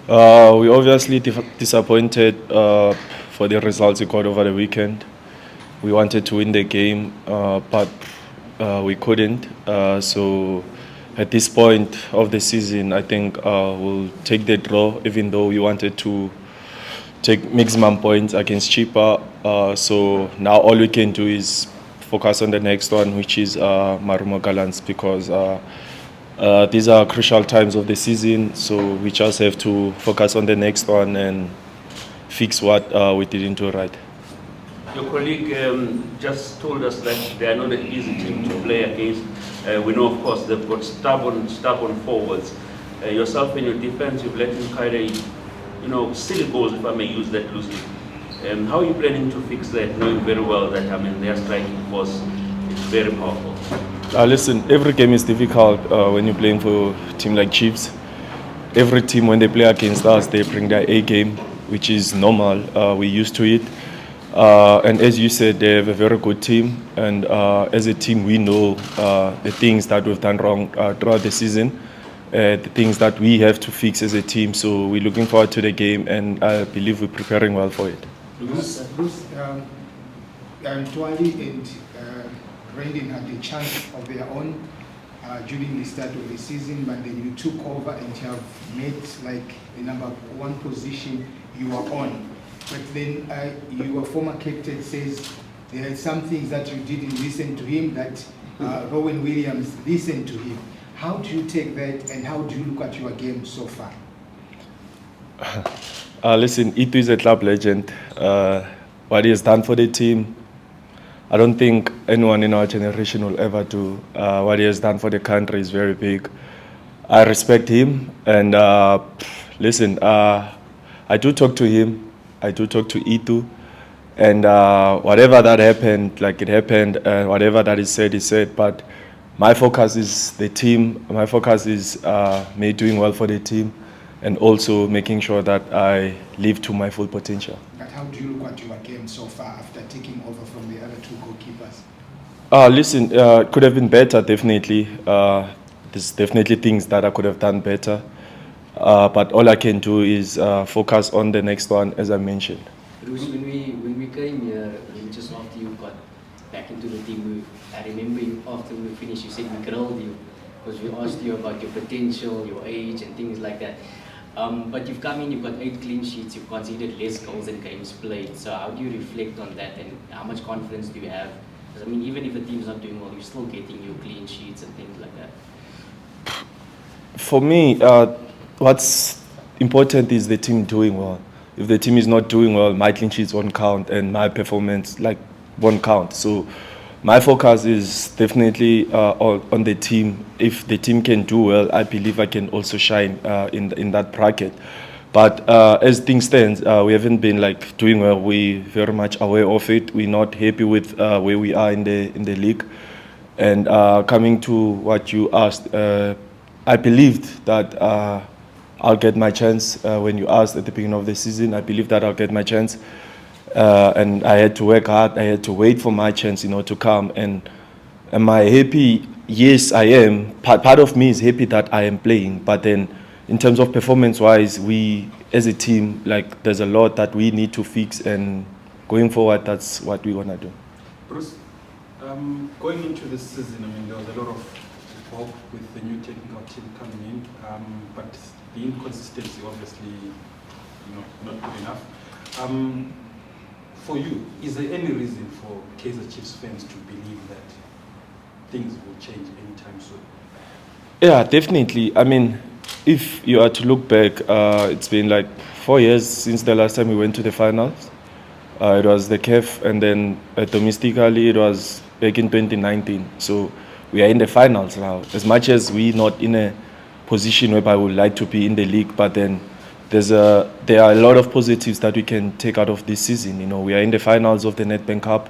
We obviously disappointed for the results we got over the weekend. We wanted to win the game, but we couldn't. So at this point of the season, I think we'll take the draw, even though we wanted to take maximum points against Cheaper. So now all we can do is focus on the next one, which is Marumo Gallants, because these are crucial times of the season. So we just have to focus on the next one and fix what we didn't do right. Your colleague just told us that they are not an easy team to play against. We know, of course, they've got stubborn forwards. Yourself and your defense, you've let in quite silly goals, if I may use that loosely. How are you planning to fix that, knowing very well that, their striking force is very powerful? Listen, every game is difficult when you're playing for a team like Chiefs. Every team, when they play against us, they bring their A game, which is normal. We're used to it. And as you said, they have a very good team. And as a team, we know the things that we've done wrong throughout the season, the things that we have to fix as a team. So we're looking forward to the game, and I believe we're preparing well for it. Bruce, Twali and Brandon had a chance of their own during the start of the season, but then you took over and you have made like the number one position you were on. But then your former captain says there are some things that you didn't listen to him, that Rowan Williams listened to him. How do you take that, and how do you look at your game so far? Listen, Itu is a club legend. What he has done for the team, I don't think anyone in our generation will ever do. What he has done for the country is very big. I respect him, and listen, I do talk to him. I do talk to Itu, and whatever that happened, like it happened, and whatever that is said. But my focus is the team. My focus is me doing well for the team, and also making sure that I live to my full potential. But how do you look at your game so far after taking over from the other two goalkeepers? Listen, it could have been better, definitely. There's definitely things that I could have done better. But all I can do is focus on the next one, as I mentioned. Bruce, when we came here, just after you got back into the team, I remember after we finished, you said we grilled you because we asked you about your potential, your age, and things like that. But you've come in, you've got 8 clean sheets, you've conceded less goals than games played. So how do you reflect on that, and how much confidence do you have? Because even if the team's not doing well, you're still getting your clean sheets and things like that. For me, what's important is the team doing well. If the team is not doing well, my clean sheets won't count, and my performance won't count. So my focus is definitely on the team. If the team can do well, I believe I can also shine in that bracket. But as things stand, we haven't been doing well. We're very much aware of it. We're not happy with where we are in the league. And coming to what you asked, I believed that I'll get my chance. When you asked at the beginning of the season, I believed that I'll get my chance. And I had to work hard. I had to wait for my chance, to come. And am I happy? Yes, I am. Part of me is happy that I am playing. But then, in terms of performance-wise, we, as a team, there's a lot that we need to fix. And going forward, that's what we want to do. Bruce, going into this season, there was a lot of hope with the new technical team coming in, but the inconsistency, obviously, not good enough. For you, is there any reason for Kaizer Chiefs fans to believe that things will change anytime soon? Yeah, definitely. If you are to look back, it's been 4 years since the last time we went to the finals. It was the CAF, and then domestically it was back in 2019. So we are in the finals now. As much as we're not in a position where I would like to be in the league, but then there are a lot of positives that we can take out of this season. We are in the finals of the Nedbank Cup.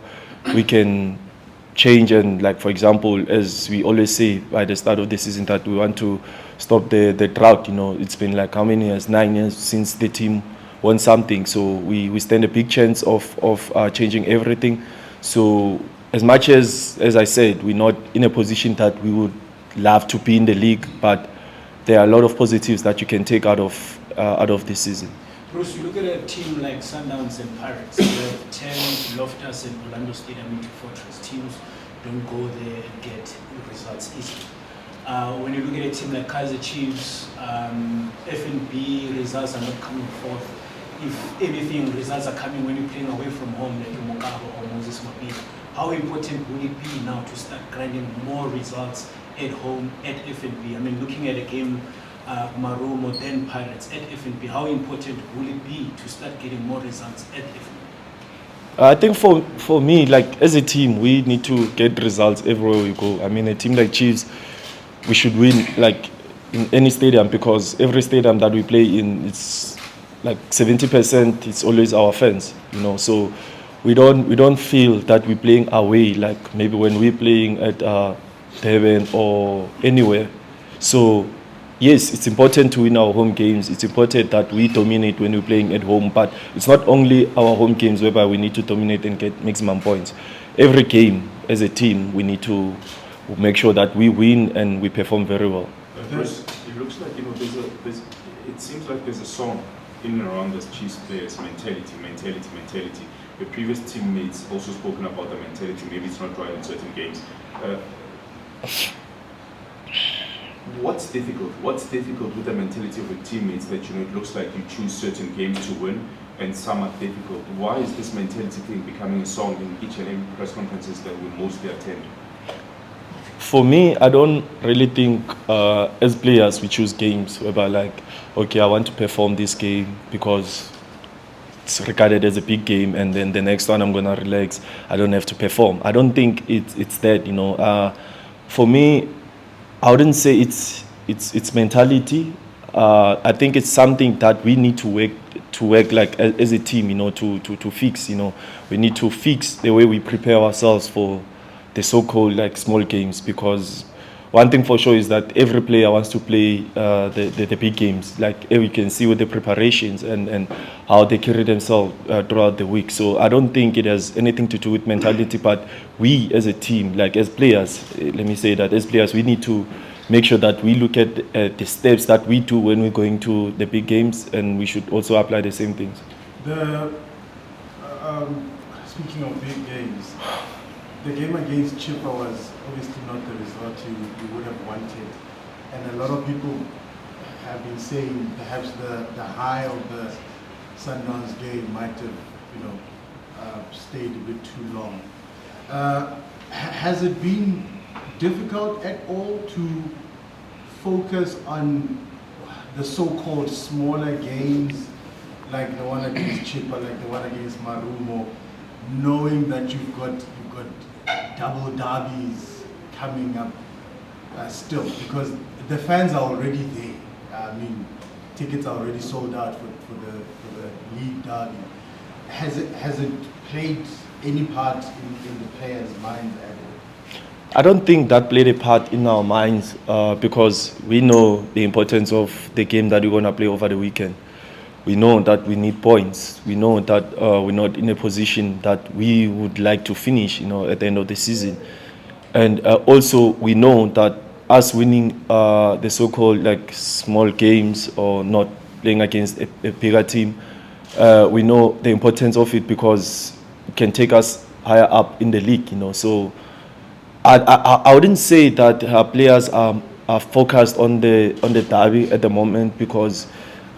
We can change, and for example, as we always say by the start of the season, that we want to stop the drought. It's been how many years? 9 years since the team won something. So we stand a big chance of changing everything. So as much as I said, we're not in a position that we would love to be in the league, but there are a lot of positives that you can take out of out of this season. Bruce, you look at a team like Sundowns and Pirates, you have 10 Loftus and Orlando Stadium into Fortress. Teams don't go there and get results easily. When you look at a team like Kaizer Chiefs, FNB results are not coming forth. If anything, results are coming when you're playing away from home, like Mokabo or Moses Mabila. How important will it be now to start grinding more results at home at FNB? I mean, looking at a game, Marumo, then Pirates at FNB, how important will it be to start getting more results at FNB? I think for me, like as a team, we need to get results everywhere we go. I mean, a team like Chiefs, we should win like in any stadium, because every stadium that we play in, it's like 70% it's always our fans, you know. So we don't feel that we're playing away like maybe when we're playing at Durban or anywhere. So yes, it's important to win our home games. It's important that we dominate when we're playing at home, but it's not only our home games whereby we need to dominate and get maximum points. Every game as a team, we need to make sure that we win and we perform very well. Bruce, it looks like, you know, it seems like there's a song in and around this Chiefs players, mentality. Your previous teammates also spoken about the mentality. Maybe it's not right in certain games. What's difficult? What's difficult with the mentality of your teammates that, you know, it looks like you choose certain games to win and some are difficult? Why is this mentality thing becoming a song in each and every press conferences that we mostly attend? For me, I don't really think as players we choose games whereby like, okay, I want to perform this game because it's regarded as a big game, and then the next one I'm gonna relax. I don't have to perform. I don't think it's that, you know. For me, I wouldn't say it's mentality. I think it's something that we need to work like as a team, you know, to fix. You know, we need to fix the way we prepare ourselves for the so-called like small games, because one thing for sure is that every player wants to play the big games, like you can see with the preparations and how they carry themselves throughout the week. So I don't think it has anything to do with mentality, but we as a team, like as players, let me say that as players, we need to make sure that we look at the steps that we do when we're going to the big games, and we should also apply the same things. Speaking of big games, the game against Chippa was obviously not the result you would have wanted, and a lot of people have been saying perhaps the high of the Sundowns game might have, you know, stayed a bit too long. Has it been difficult at all to focus on the so-called smaller games, like the one against Chippa, like the one against Marumo, knowing that you've got double derbies coming up still, because the fans are already there. I mean, tickets are already sold out for the league derby. Has it played any part in the players' minds at all? I don't think that played a part in our minds because we know the importance of the game that we're going to play over the weekend. We know that we need points. We know that we're not in a position that we would like to finish, you know, at the end of the season. And also we know that us winning the so-called like small games or not playing against a bigger team, we know the importance of it because it can take us higher up in the league, you know. So I wouldn't say that our players are focused on the derby at the moment, because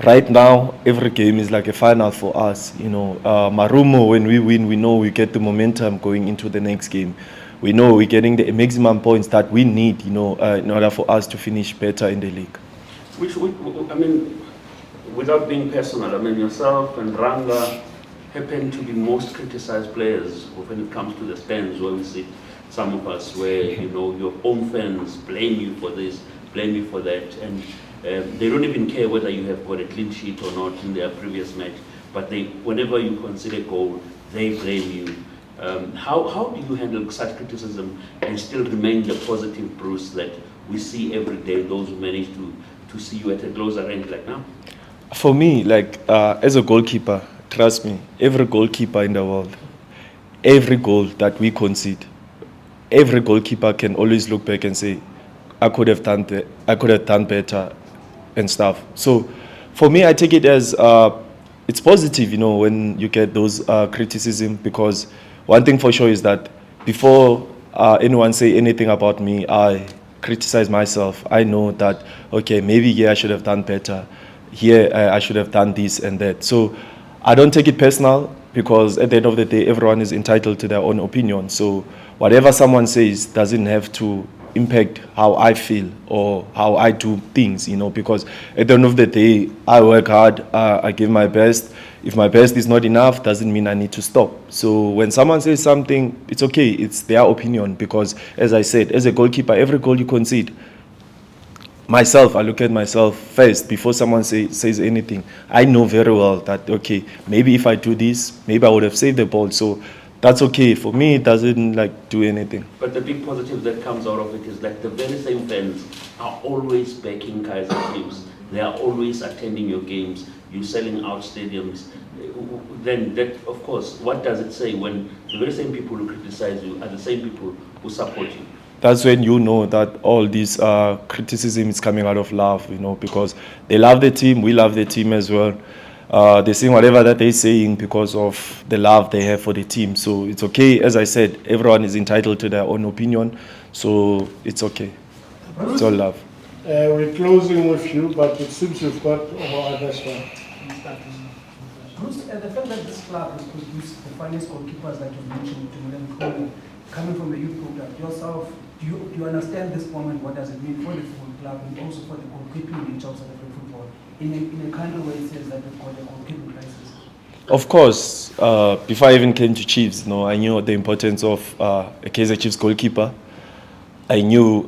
right now every game is like a final for us, you know. Marumo, when we win, we know we get the momentum going into the next game. We know we're getting the maximum points that we need, you know, in order for us to finish better in the league. I mean, without being personal, I mean, yourself and Ranga happen to be most criticized players when it comes to the stands, where we see some of us where, you know, your own fans blame you for this, blame you for that, and they don't even care whether you have got a clean sheet or not in their previous match, but whenever you concede a goal, they blame you. How do you handle such criticism and still remain the positive Bruce that we see every day, those who manage to see you at a closer range like now? For me, like as a goalkeeper, trust me, every goalkeeper in the world, every goal that we concede, every goalkeeper can always look back and say, I could have done better and stuff. So For me, I take it as it's positive, you know, when you get those criticism, because one thing for sure is that before anyone say anything about me, I criticize myself. I know that, okay, maybe yeah, I should have done better. Here, I should have done this and that. So I don't take it personal, because at the end of the day, everyone is entitled to their own opinion. So whatever someone says doesn't have to impact how I feel or how I do things, you know, because at the end of the day, I work hard, I give my best. If my best is not enough, doesn't mean I need to stop. So when someone says something, it's okay, it's their opinion, because as I said, as a goalkeeper, every goal you concede, myself, I look at myself first before someone says anything. I know very well that, okay, maybe if I do this, maybe I would have saved the ball. So that's okay. For me, it doesn't like do anything. But the big positive that comes out of it is that the very same fans are always backing Kaizer Chiefs. They are always attending your games. You're selling out stadiums. Then that, of course, what does it say when the very same people who criticize you are the same people who support you? That's when you know that all this criticism is coming out of love, you know, because they love the team, we love the team as well. They're saying whatever that they're saying because of the love they have for the team. So it's okay. As I said, everyone is entitled to their own opinion. So it's okay. It's all love. We're closing with you, but it seems you've got others one. Bruce, the fact that this club has produced the finest goalkeepers that you mentioned, Khune, coming from the youth program, yourself, do you understand this moment? What does it mean for the football club and also for the goalkeeping in terms of the football? In a kind of way, it says that we've got a goalkeeping crisis. Of course, before I even came to Chiefs, I knew the importance of a Kaizer Chiefs goalkeeper. I knew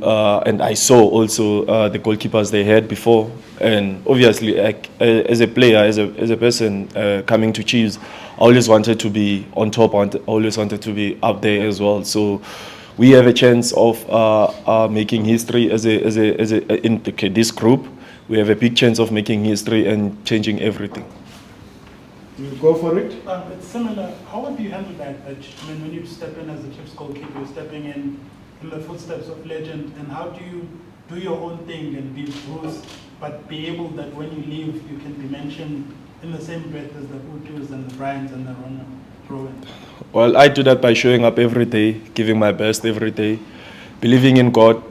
and I saw also the goalkeepers they had before, and obviously, as a player, as a person coming to Chiefs, I always wanted to be on top. I always wanted to be up there as well. So we have a chance of making history in this group. We have a big chance of making history and changing everything. You go for it? It's similar. How have you handled that? When you step in as a Chiefs goalkeeper, you're stepping in the footsteps of legend, and how do you do your own thing and be Bruce, but be able that when you leave, you can be mentioned in the same breath as the Utus and the Bryans and the Rowan? Well, I do that by showing up every day, giving my best every day, believing in God,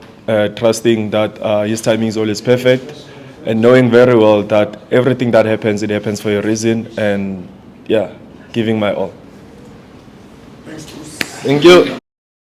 trusting that His timing is always perfect, and knowing very well that everything that happens, it happens for a reason, and yeah, giving my all. Thank you.